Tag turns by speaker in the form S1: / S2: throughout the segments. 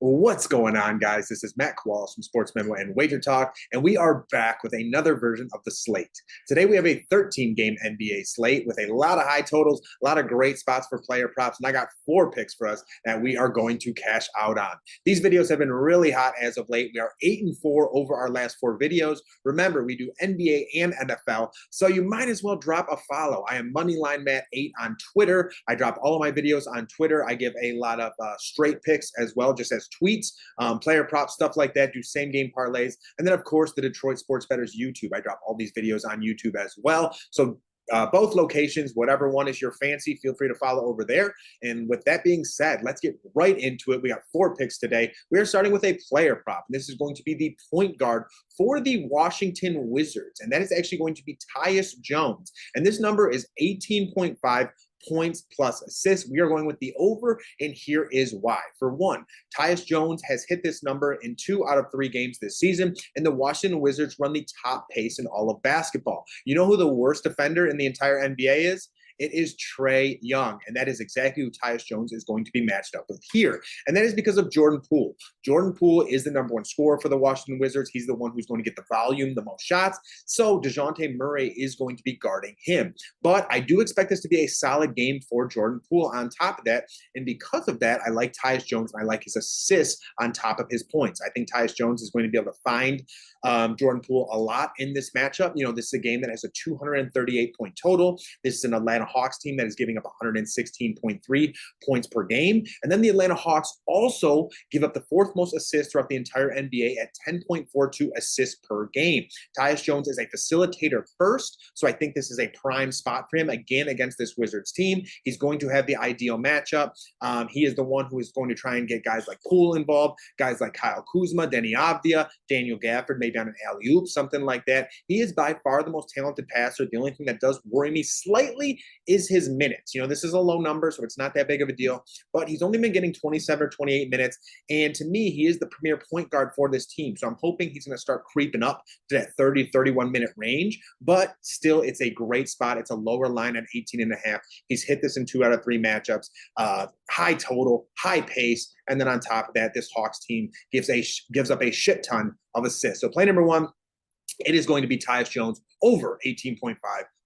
S1: What's going on, guys? This is Matt Kowalis from SportsMemo and Wager Talk, and we are back with another version of the slate. Today, we have a 13-game NBA slate with a lot of high totals, a lot of great spots for player props, and I got 4 picks for us that we are going to cash out on. These videos have been really hot as of late. We are 8-4 over our last 4 videos. Remember, we do NBA and NFL, so you might as well drop a follow. I am Moneyline Matt 8 on Twitter. I drop all of my videos on Twitter. I give a lot of straight picks as well, just as tweets, player props, stuff like that, do same game parlays. And then, of course, the Detroit Sports Bettors YouTube. I drop all these videos on YouTube as well. So both locations, whatever one is your fancy, feel free to follow over there. And with that being said, let's get right into it. We got 4 picks today. We are starting with a player prop. This is going to be the point guard for the Washington Wizards. And that is actually going to be Tyus Jones. And this number is 18.5 points plus assists. We are going with the over, and here is why. For one, Tyus Jones has hit this number in 2 out of 3 games this season, and the Washington Wizards run the top pace in all of basketball. You know who the worst defender in the entire NBA is? It is Trae Young, and that is exactly who Tyus Jones is going to be matched up with here. And that is because of Jordan Poole. Jordan Poole is the #1 scorer for the Washington Wizards. He's the one who's going to get the volume, the most shots. So DeJounte Murray is going to be guarding him. But I do expect this to be a solid game for Jordan Poole on top of that. And because of that, I like Tyus Jones, and I like his assists on top of his points. I think Tyus Jones is going to be able to find Jordan Poole a lot in this matchup. You know, this is a game that has a 238-point total. This is an Atlanta Hawks team that is giving up 116.3 points per game. And then the Atlanta Hawks also give up the 4th most assists throughout the entire NBA at 10.42 assists per game. Tyus Jones is a facilitator first, so I think this is a prime spot for him, again, against this Wizards team. He's going to have the ideal matchup. He is the one who is going to try and get guys like Poole involved, guys like Kyle Kuzma, Denny Avdia, Daniel Gafford, maybe on an alley-oop, something like that. He is by far the most talented passer. The only thing that does worry me slightly is his minutes. You know, this is a low number, so it's not that big of a deal, but he's only been getting 27 or 28 minutes, and to me, he is the premier point guard for this team, so I'm hoping he's going to start creeping up to that 30, 31-minute range, but still, it's a great spot. It's a lower line at 18.5. He's hit this in 2 out of 3 matchups. High total, high pace, and then on top of that, this Hawks team gives up a shit ton of assists. So play number 1, it is going to be Tyus Jones over 18.5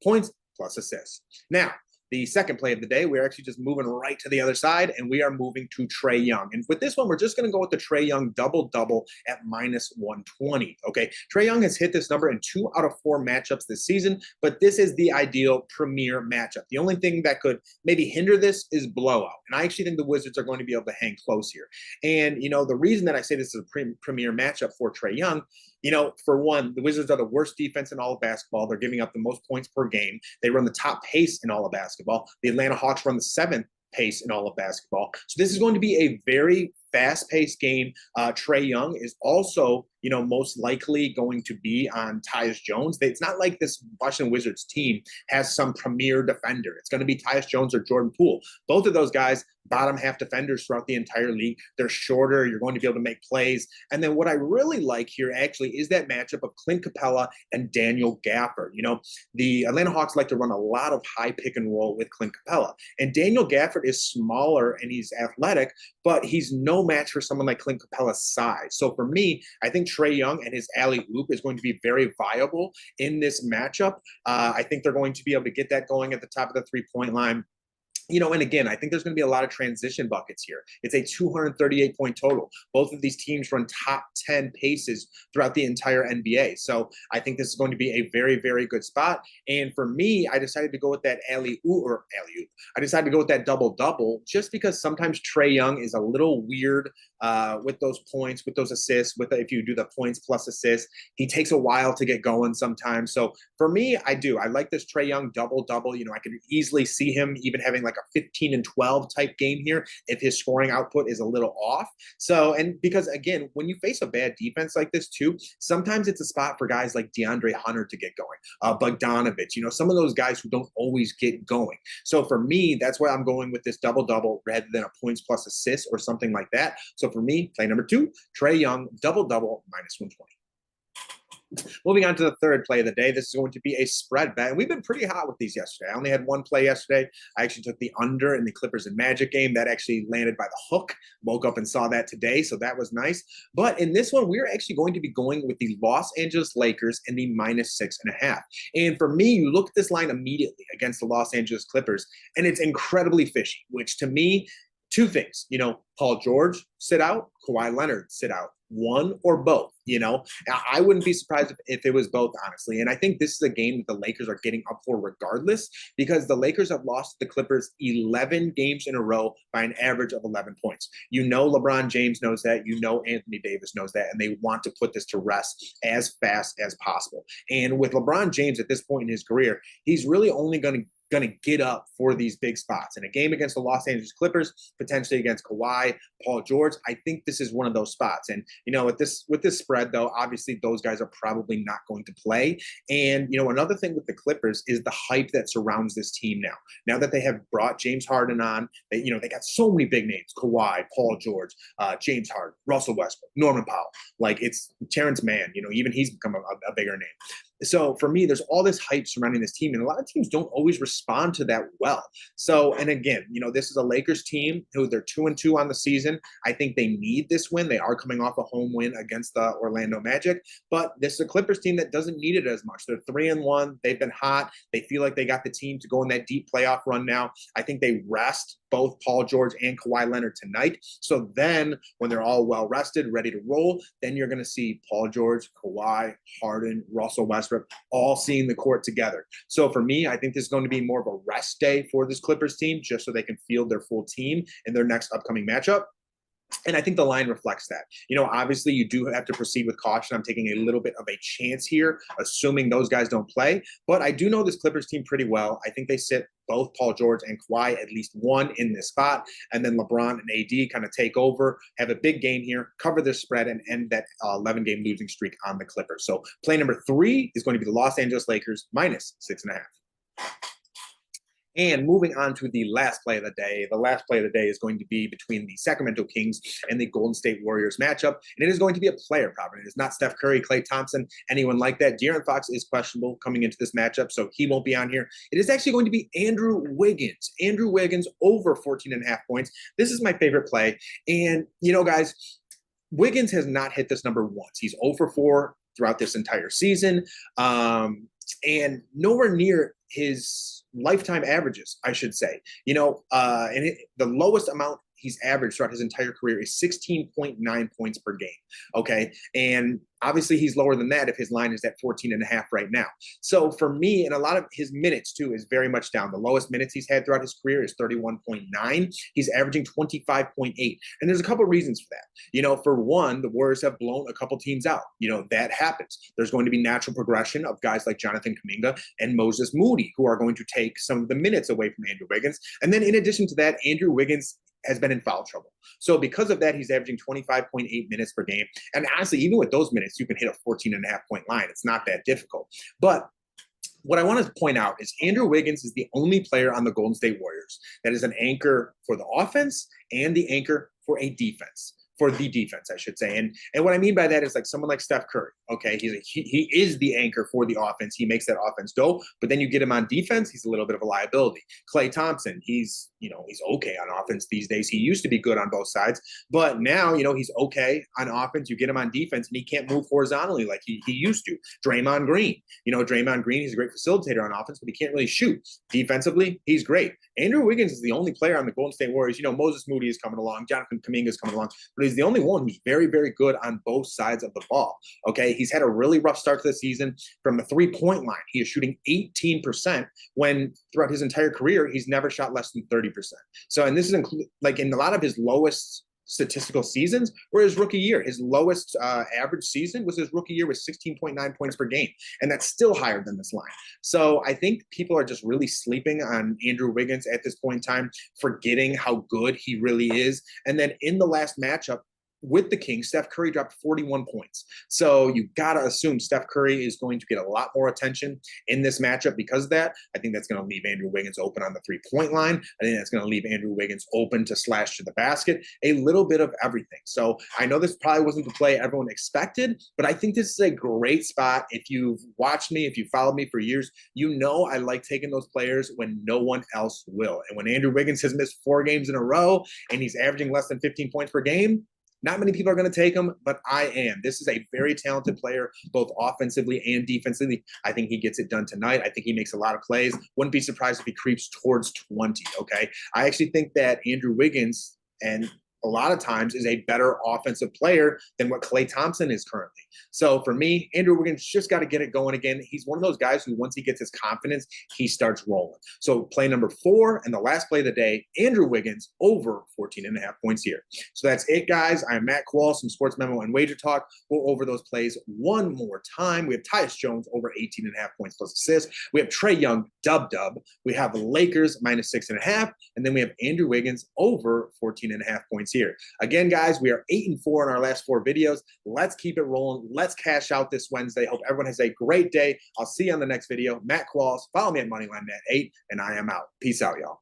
S1: points plus assists. Now, the second play of the day, we're actually just moving right to the other side, and we are moving to Trae Young. And with this one, we're just going to go with the Trae Young double-double at -120, okay? Trae Young has hit this number in 2 out of 4 matchups this season, but this is the ideal premier matchup. The only thing that could maybe hinder this is blowout, and I actually think the Wizards are going to be able to hang close here. And, you know, the reason that I say this is a premier matchup for Trae Young, you know, for one, the Wizards are the worst defense in all of basketball. They're giving up the most points per game. They run the top pace in all of basketball. The Atlanta Hawks run the 7th pace in all of basketball. So this is going to be a very fast-paced game. Trae Young is also, you know, most likely going to be on Tyus Jones. It's not like this Washington Wizards team has some premier defender. It's going to be Tyus Jones or Jordan Poole. Both of those guys, bottom half defenders throughout the entire league. They're shorter. You're going to be able to make plays. And then what I really like here actually is that matchup of Clint Capella and Daniel Gafford. You know, the Atlanta Hawks like to run a lot of high pick and roll with Clint Capella. And Daniel Gafford is smaller and he's athletic, but he's no match for someone like Clint Capella's size. So for me, I think Trae Young and his alley-oop is going to be very viable in this matchup. I think they're going to be able to get that going at the top of the 3-point line. You know, and again, I think there's going to be a lot of transition buckets here. It's a 238-point total. Both of these teams run top 10 paces throughout the entire NBA. So I think this is going to be a very, very good spot. And for me, I decided to go with that alley-oop. I decided to go with that double-double just because sometimes Trae Young is a little weird with those points, with those assists, if you do the points plus assists. He takes a while to get going sometimes. So for me, I like this Trae Young double-double. You know, I could easily see him even having like a 15 and 12 type game here if his scoring output is a little off. So, and because again, when you face a bad defense like this too, sometimes it's a spot for guys like DeAndre Hunter to get going, Bogdanovich, you know, some of those guys who don't always get going. So for me, that's why I'm going with this double-double rather than a points plus assists or something like that. So for me, play number 2, Trae Young double-double -120. Moving on to the third play of the day, this is going to be a spread bet. And we've been pretty hot with these yesterday. I only had one play yesterday. I actually took the under in the Clippers and Magic game. That actually landed by the hook. Woke up and saw that today, so that was nice. But in this one, we're actually going to be going with the Los Angeles Lakers and the -6.5. And for me, you look at this line immediately against the Los Angeles Clippers, and it's incredibly fishy, which to me, two things, Paul George sit out, Kawhi Leonard sit out, one or both. I wouldn't be surprised if it was both, honestly. And I think this is a game that the Lakers are getting up for regardless, because the Lakers have lost the Clippers 11 games in a row by an average of 11 points. LeBron James knows that. Anthony Davis knows that. And they want to put this to rest as fast as possible. And with LeBron James at this point in his career, he's really only going to get up for these big spots. In a game against the Los Angeles Clippers, potentially against Kawhi, Paul George, I think this is one of those spots. And, with this spread, though, obviously those guys are probably not going to play. And, another thing with the Clippers is the hype that surrounds this team now. Now that they have brought James Harden on, they got so many big names: Kawhi, Paul George, James Harden, Russell Westbrook, Norman Powell. Like, it's Terrence Mann, even he's become a bigger name. So for me, there's all this hype surrounding this team, and a lot of teams don't always respond to that well. So, and again, this is a Lakers team who they're 2-2 on the season. I think they need this win. They are coming off a home win against the Orlando Magic, but this is a Clippers team that doesn't need it as much. They're 3-1. They've been hot. They feel like they got the team to go in that deep playoff run now. I think they rest both Paul George and Kawhi Leonard tonight. So then when they're all well rested, ready to roll, then you're going to see Paul George, Kawhi, Harden, Russell Westbrook all seeing the court together. So for me, I think this is going to be more of a rest day for this Clippers team, just so they can field their full team in their next upcoming matchup. And I think the line reflects that. Obviously you do have to proceed with caution. I'm taking a little bit of a chance here, assuming those guys don't play. But I do know this Clippers team pretty well. I think they sit both Paul George and Kawhi at least one in this spot. And then LeBron and AD kind of take over, have a big game here, cover their spread, and end that 11-game losing streak on the Clippers. So play number 3 is going to be the Los Angeles Lakers -6.5. And moving on to the last play of the day. The last play of the day is going to be between the Sacramento Kings and the Golden State Warriors matchup. And it is going to be a player prop. It is not Steph Curry, Klay Thompson, anyone like that. De'Aaron Fox is questionable coming into this matchup, so he won't be on here. It is actually going to be Andrew Wiggins. Andrew Wiggins over 14.5 points. This is my favorite play. And, guys, Wiggins has not hit this number once. He's 0 for 4 throughout this entire season. And nowhere near his lifetime averages, I should say. The lowest amount he's averaged throughout his entire career is 16.9 points per game. Okay. And obviously he's lower than that if his line is at 14.5 right now. So for me, and a lot of his minutes too is very much down. The lowest minutes he's had throughout his career is 31.9. He's averaging 25.8. And there's a couple of reasons for that. For one, the Warriors have blown a couple teams out. That happens. There's going to be natural progression of guys like Jonathan Kuminga and Moses Moody, who are going to take some of the minutes away from Andrew Wiggins. And then in addition to that, Andrew Wiggins has been in foul trouble. So because of that, he's averaging 25.8 minutes per game. And honestly, even with those minutes, you can hit a 14.5 point line. It's not that difficult. But what I want to point out is Andrew Wiggins is the only player on the Golden State Warriors that is an anchor for the offense and the anchor for a defense. For the defense, I should say. And what I mean by that is like someone like Steph Curry. Okay, he is the anchor for the offense. He makes that offense go. But then you get him on defense, he's a little bit of a liability. Klay Thompson, he's okay on offense these days. He used to be good on both sides, but now he's okay on offense. You get him on defense, and he can't move horizontally like he used to. Draymond Green, he's a great facilitator on offense, but he can't really shoot. Defensively, he's great. Andrew Wiggins is the only player on the Golden State Warriors. Moses Moody is coming along, Jonathan Kuminga is coming along, but he's the only one who's very, very good on both sides of the ball. Okay, he's had a really rough start to the season. From the 3-point line, he is shooting 18% when throughout his entire career, he's never shot less than 30%. So, and this is like in a lot of his lowest statistical seasons were his rookie year. His lowest average season was his rookie year with 16.9 points per game. And that's still higher than this line. So I think people are just really sleeping on Andrew Wiggins at this point in time, forgetting how good he really is. And then in the last matchup, with the Kings, Steph Curry dropped 41 points. So you got to assume Steph Curry is going to get a lot more attention in this matchup because of that. I think that's going to leave Andrew Wiggins open on the three-point line. I think that's going to leave Andrew Wiggins open to slash to the basket, a little bit of everything. So I know this probably wasn't the play everyone expected, but I think this is a great spot. If you've watched me, if you followed me for years, you know I like taking those players when no one else will. And when Andrew Wiggins has missed 4 games in a row and he's averaging less than 15 points per game, not many people are going to take him, but I am. This is a very talented player, both offensively and defensively. I think he gets it done tonight. I think he makes a lot of plays. Wouldn't be surprised if he creeps towards 20, okay? I actually think that Andrew Wiggins, and a lot of times, is a better offensive player than what Klay Thompson is currently. So for me, Andrew Wiggins just got to get it going again. He's one of those guys who, once he gets his confidence, he starts rolling. So play number 4 and the last play of the day, Andrew Wiggins over 14.5 points here. So that's it, guys. I'm Matt Kowalis from Sports Memo and Wager Talk. We'll over those plays one more time. We have Tyus Jones over 18.5 points plus assists. We have Trae Young dub. We have the Lakers minus 6.5, and then we have Andrew Wiggins over 14.5 points here. Again, guys, we are 8-4 in our last 4 videos. Let's keep it rolling. Let's cash out this Wednesday. Hope everyone has a great day. I'll see you on the next video. Matt Kowalis. Follow me at Moneyline Matt 8, and I am out. Peace out, y'all.